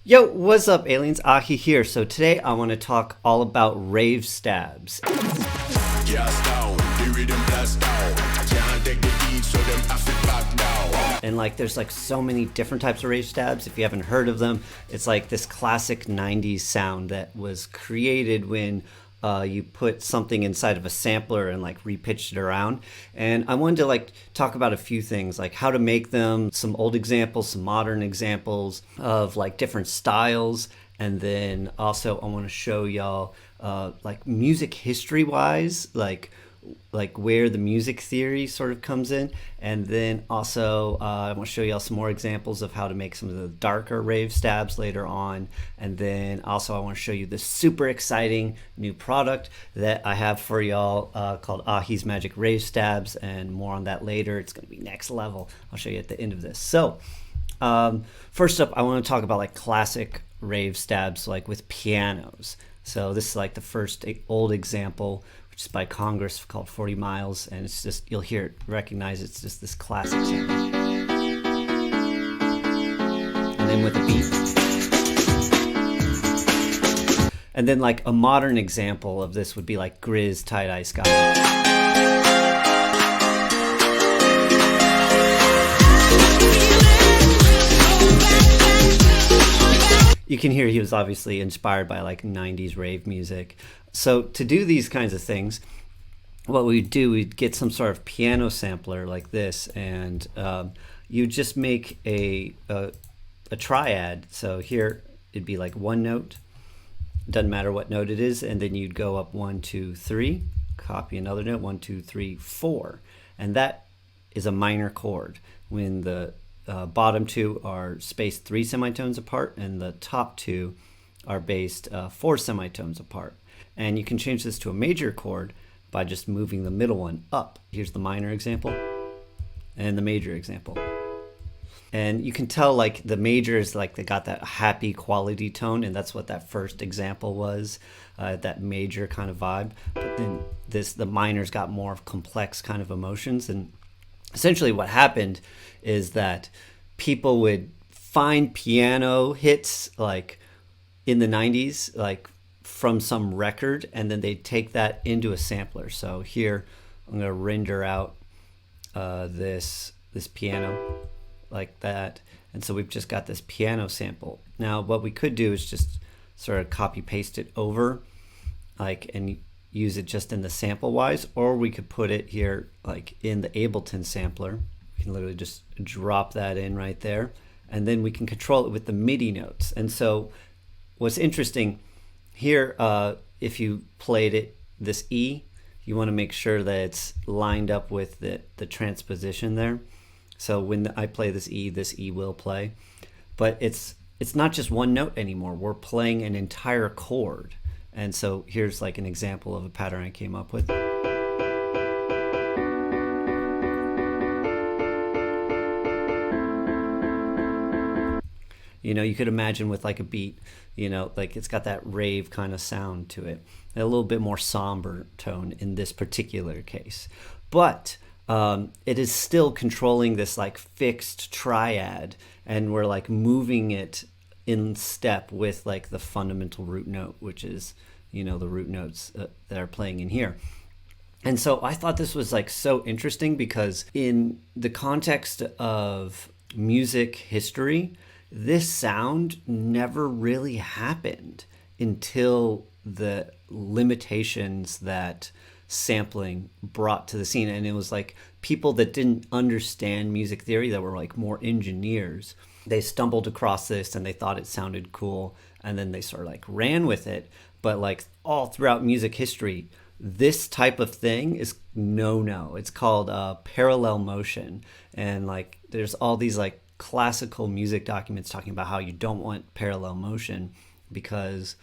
Yo, what's up, aliens? Ahi here. So today I want to talk all about rave stabs. And like there's like so many different types of rave stabs. If you haven't heard of them, it's like this classic 90s sound that was created when you put something inside of a sampler and like repitched it around. And I wanted to like talk about a few things, like how to make them, some old examples, some modern examples of like different styles. And then also I want to show y'all like music history wise, like where the music theory sort of comes in. And then also I want to show y'all some more examples of how to make some of the darker rave stabs later on. And then also I want to show you this super exciting new product that I have for y'all called AHEE's Magic Rave Stabs, and more on that later. It's going to be next level. I'll show you at the end of this. So first up, I want to talk about like classic rave stabs, like with pianos. So this is like the first old example, which is by Congress, called 40 Miles, and it's just, you'll hear it, recognize it's just this classic sound. And then with a beat. And then like a modern example of this would be like Grizz Tie-Dye Sky. You can hear he was obviously inspired by like 90s rave music. So to do these kinds of things, what we'd do, we'd get some sort of piano sampler like this, and you just make a triad. So here it'd be like one note, doesn't matter what note it is, and then you'd go up 1, 2, 3, copy another note, 1, 2, 3, 4, and that is a minor chord. When the bottom two are spaced 3 semitones apart, and the top two are based 4 semitones apart. And you can change this to a major chord by just moving the middle one up. Here's the minor example and the major example. And you can tell like the major is like they got that happy quality tone, and that's what that first example was, that major kind of vibe. But then the minor's got more complex kind of emotions. And essentially what happened is that people would find piano hits like in the 90s, like from some record, and then they take that into a sampler. So here I'm going to render out this piano like that, and so we've just got this piano sample. Now what we could do is just sort of copy paste it over, like, and use it just in the sample wise, or we could put it here like in the Ableton sampler. We can literally just drop that in right there, and then we can control it with the MIDI notes. And so what's interesting here, if you played it, this E, you want to make sure that it's lined up with the transposition there. So when I play this E will play. But it's not just one note anymore. We're playing an entire chord. And so here's like an example of a pattern I came up with. You know, you could imagine with like a beat, you know, like it's got that rave kind of sound to it, a little bit more somber tone in this particular case. But it is still controlling this like fixed triad, and we're like moving it in step with like the fundamental root note, which is, you know, the root notes that are playing in here. And so I thought this was like so interesting because in the context of music history, this sound never really happened until the limitations that sampling brought to the scene. And it was like people that didn't understand music theory, that were like more engineers, they stumbled across this and they thought it sounded cool, and then they sort of like ran with it. But like all throughout music history, this type of thing is no. It's called parallel motion. And like there's all these like classical music documents talking about how you don't want parallel motion because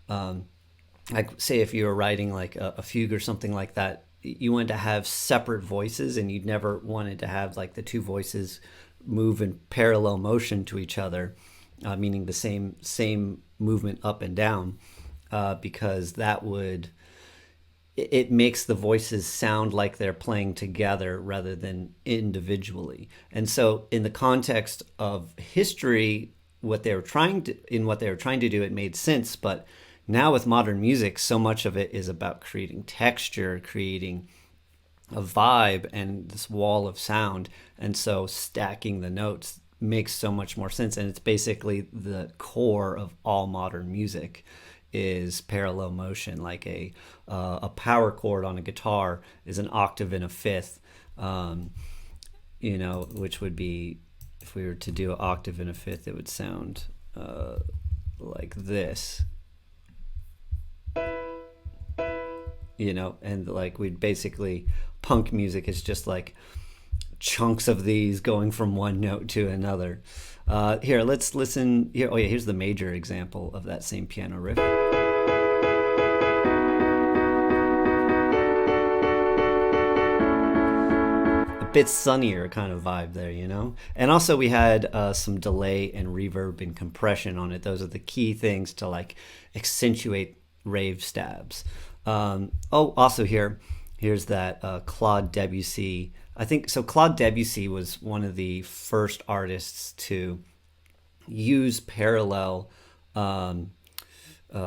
like say if you were writing like a fugue or something like that, you wanted to have separate voices, and you'd never wanted to have like the two voices move in parallel motion to each other, meaning the same movement up and down, because that would, it makes the voices sound like they're playing together rather than individually. And so in the context of history, what they were trying to do, it made sense. But now with modern music, so much of it is about creating texture, creating a vibe, and this wall of sound. And so stacking the notes makes so much more sense. And it's basically the core of all modern music is parallel motion. Like a power chord on a guitar is an octave and a fifth, which would be, if we were to do an octave and a fifth, it would sound like this. And like we'd basically, punk music is just like chunks of these going from one note to another. Here, let's listen. Here, here's the major example of that same piano riff. A bit sunnier kind of vibe there, And also we had some delay and reverb and compression on it. Those are the key things to like accentuate rave stabs. Also here's that Claude Debussy. I think so. Claude Debussy was one of the first artists to use parallel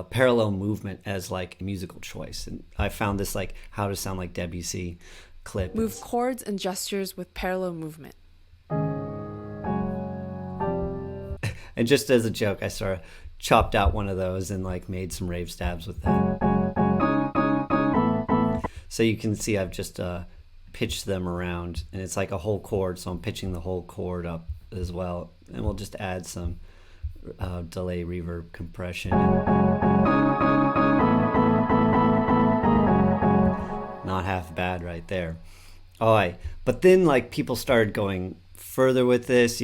movement as like a musical choice. And I found this like How to Sound Like Debussy clip. Move chords and gestures with parallel movement. And just as a joke, I sort of chopped out one of those and like made some rave stabs with that. So you can see I've just pitched them around, and it's like a whole chord, so I'm pitching the whole chord up as well. And we'll just add some delay, reverb, compression. Not half bad right there. But then like people started going further with this,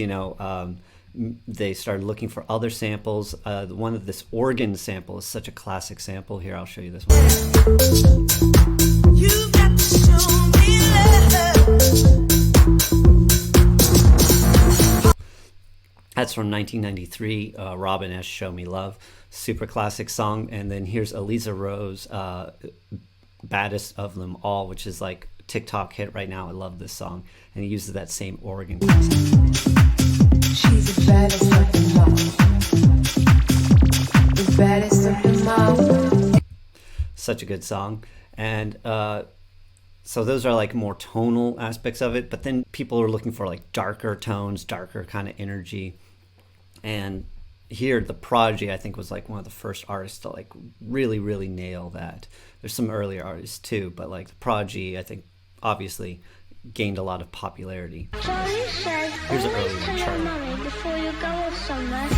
they started looking for other samples. One of this organ sample is such a classic sample. Here, I'll show you this one. You've got to show me love. That's from 1993, Robin S. Show Me Love. Super classic song. And then here's Eliza Rose, Baddest of Them All, which is like a TikTok hit right now. I love this song. And he uses that same organ concept. She's the baddest of them all. The baddest of them all. Such a good song. And so those are like more tonal aspects of it. But then people are looking for like darker tones, darker kind of energy. And here, The Prodigy, I think, was like one of the first artists to like really, really nail that. There's some earlier artists too, but like The Prodigy, I think, obviously gained a lot of popularity. Charlie says, here's an early always one, tell Charlie. your mommy before you go somewhere.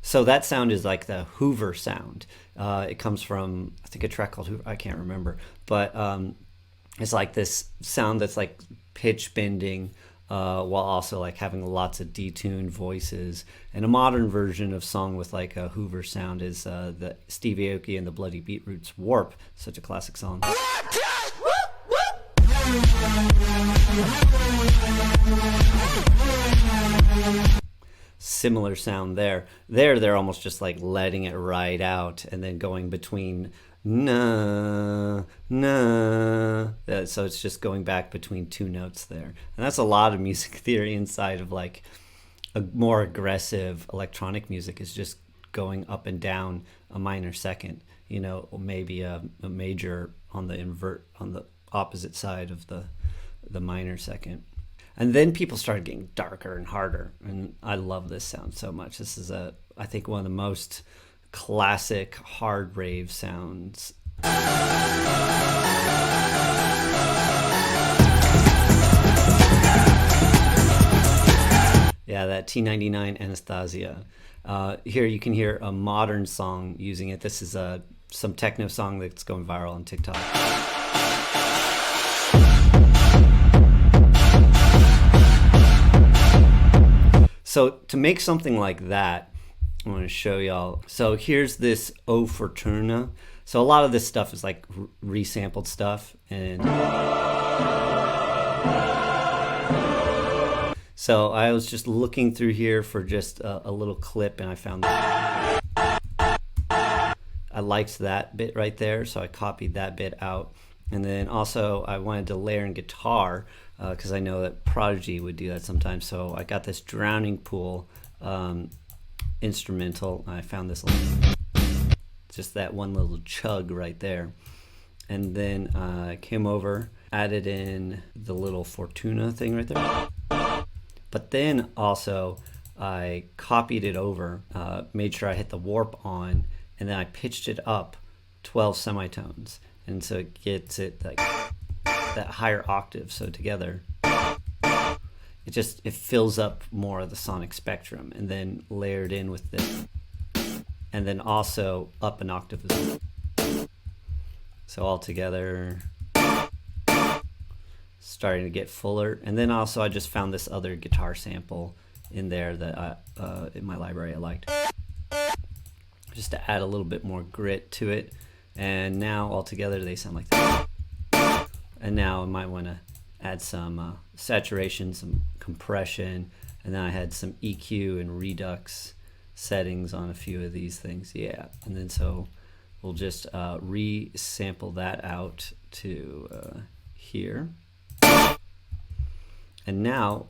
So that sound is like the Hoover sound. It comes from, I think, a track called Hoover. I can't remember, but it's like this sound that's like pitch bending, while also like having lots of detuned voices. And a modern version of song with like a Hoover sound is the Steve Aoki and the Bloody Beetroots' Warp. Such a classic song. Similar sound there. They're almost just like letting it ride out and then going between na. So it's just going back between two notes there. And that's a lot of music theory inside of like a more aggressive electronic music, is just going up and down a minor second, or maybe a major on the opposite side of the minor second. And then people started getting darker and harder, and I love this sound so much. This is I think one of the most classic hard rave sounds. Yeah, that T99 Anastasia. Here you can hear a modern song using it. This is some techno song that's going viral on TikTok. So to make something like that, I want to show y'all. So here's this O Fortuna. So a lot of this stuff is like resampled stuff. And so I was just looking through here for just a little clip, and I found that. I liked that bit right there, so I copied that bit out. And then also I wanted to layer in guitar. because I know that Prodigy would do that sometimes. So I got this Drowning Pool instrumental. I found this just that one little chug right there, and then I came over, added in the little Fortuna thing right there, but then also I copied it over, made sure I hit the warp on, and then I pitched it up 12 semitones, and so it gets it like that higher octave. So together it fills up more of the sonic spectrum, and then layered in with this, and then also up an octave as well. So all together, starting to get fuller. And then also I just found this other guitar sample in there that in my library I liked, just to add a little bit more grit to it. And now all together they sound like that. And now I might want to add some saturation, some compression, and then I had some EQ and redux settings on a few of these things. Yeah, and then so we'll just re-sample that out to here. And now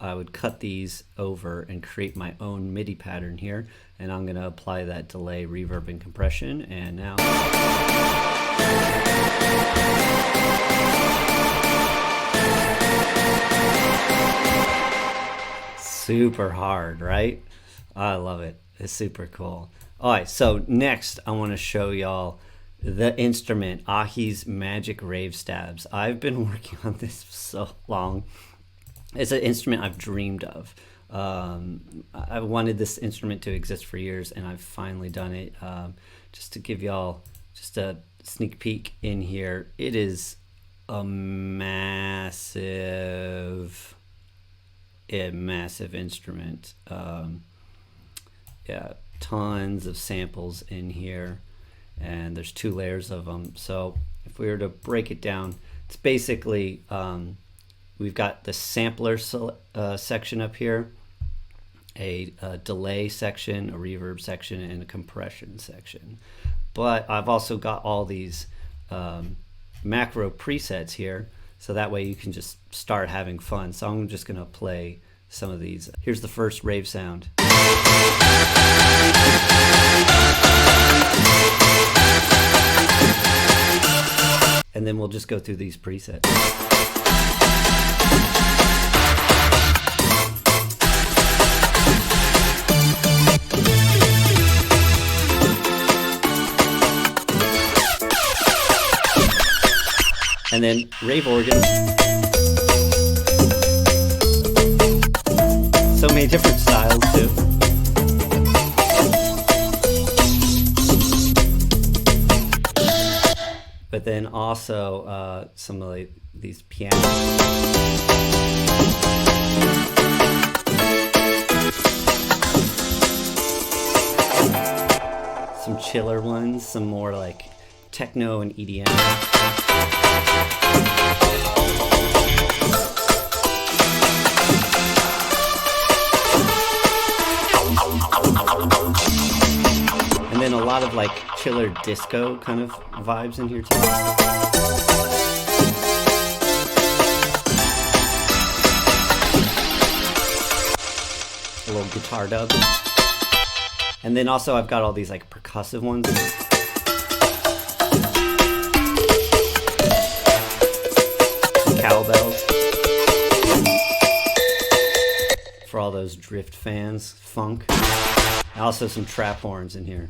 I would cut these over and create my own MIDI pattern here, and I'm going to apply that delay, reverb, and compression. And now super hard, right? I love it. It's super cool. All right, so next I want to show y'all the instrument, AHEE's Magic Rave Stabs. I've been working on this for so long. It's an instrument I've dreamed of. I wanted this instrument to exist for years, and I've finally done it. Just to give y'all just a sneak peek in here, it is a massive instrument. Yeah, tons of samples in here, and there's 2 layers of them. So if we were to break it down, it's basically we've got the sampler section up here, a delay section, a reverb section, and a compression section. But I've also got all these macro presets here, so that way you can just start having fun. So I'm just gonna play some of these. Here's the first rave sound. And then we'll just go through these presets. And then rave organ. So many different styles too. But then also some of these pianos. Some chiller ones, some more like techno and EDM. And then a lot of like chiller disco kind of vibes in here too. A little guitar dub. And then also I've got all these like percussive ones. Cowbells. For all those drift fans, funk. And also some trap horns in here.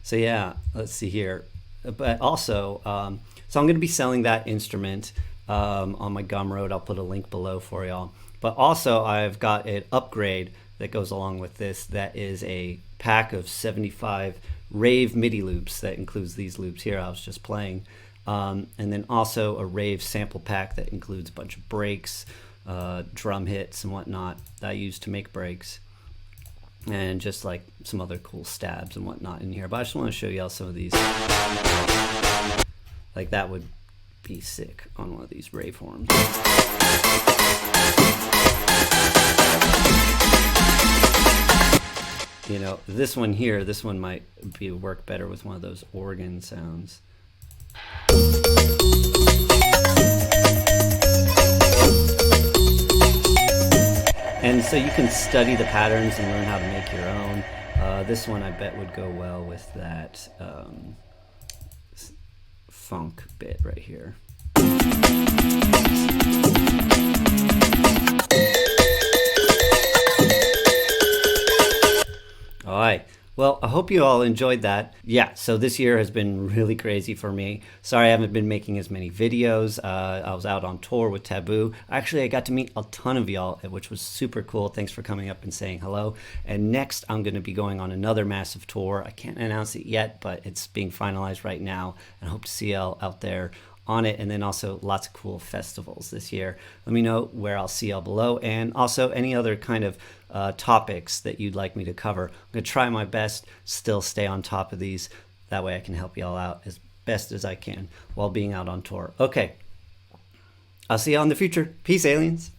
So yeah, let's see here. But also, so I'm going to be selling that instrument on my Gumroad. I'll put a link below for y'all. But also, I've got an upgrade that goes along with this. That is a pack of 75 Rave MIDI loops that includes these loops here I was just playing. And then also a Rave sample pack that includes a bunch of breaks, drum hits and whatnot that I use to make breaks, and just like some other cool stabs and whatnot in here. But I just want to show y'all some of these. Like that would be sick on one of these rave forms. You know, this one here, this one might work better with one of those organ sounds. so you can study the patterns and learn how to make your own. This one I bet would go well with that funk bit right here. All right. Well, I hope you all enjoyed that. Yeah, so this year has been really crazy for me. Sorry I haven't been making as many videos. I was out on tour with Taboo. Actually, I got to meet a ton of y'all, which was super cool. Thanks for coming up and saying hello. And next, I'm going to be going on another massive tour. I can't announce it yet, but it's being finalized right now. And I hope to see y'all out there on it, and then also lots of cool festivals this year. Let me know where I'll see y'all below, and also any other kind of topics that you'd like me to cover. I'm going to try my best, still stay on top of these. That way I can help y'all out as best as I can while being out on tour. Okay, I'll see y'all in the future. Peace, aliens.